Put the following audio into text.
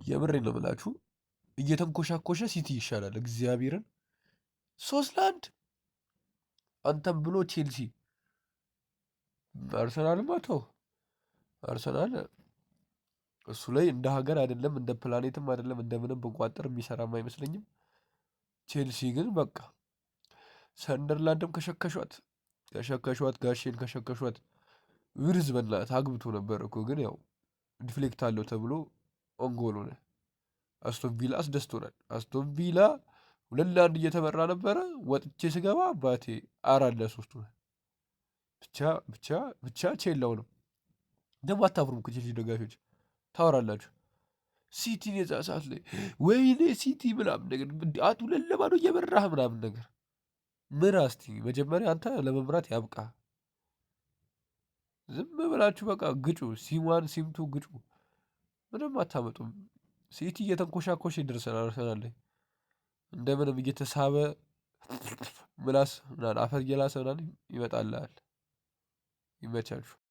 የምሬን ነው የምላችሁ። እየተንኮሻኮሸ ሲቲ ይሻላል እግዚአብሔርን 3-1 አንተም ብሎ ቼልሲ አርሰናልማ ተው አርሰናል እሱ ላይ እንደ ሀገር አይደለም እንደ ፕላኔትም አይደለም እንደምንም ብንቋጠር የሚሰራም አይመስለኝም። ቼልሲ ግን በቃ ሰንደርላንድም ከሸከሿት ጋሼን ከሸከሿት ዊርዝ በናት አግብቶ ነበር እኮ ግን ያው ዲፍሌክት አለው ተብሎ ኦንጎል ሆነ። አስቶን ቪላ አስደስቶናል። አስቶን ቪላ 2-1 እየተመራ ነበረ። ወጥቼ ስገባ አባቴ 4-3 ሆነ። ብቻ ብቻ ብቻ ቼላው ነው ደግሞ አታፍሩም ከቼልሲ ደጋፊዎች ታወራላችሁ። ሲቲን የዛ ሰዓት ላይ ወይኔ ሲቲ ምናምን ነገር አቱ 2-0 እየመራህ ምናምን ነገር ምራ እስቲ መጀመሪያ አንተ ለመምራት ያብቃ። ዝም ብላችሁ በቃ ግጩ፣ ሲም1 ሲም2 ግጩ። ምንም አታመጡም። ሲቲ እየተንኮሻኮሽ ይደርሰናል። አርሰናል ላይ እንደምንም እየተሳበ ምላስ ምናምን አፈር እየላሰ ምናምን ይመጣልሃል። ይመቻችሁ።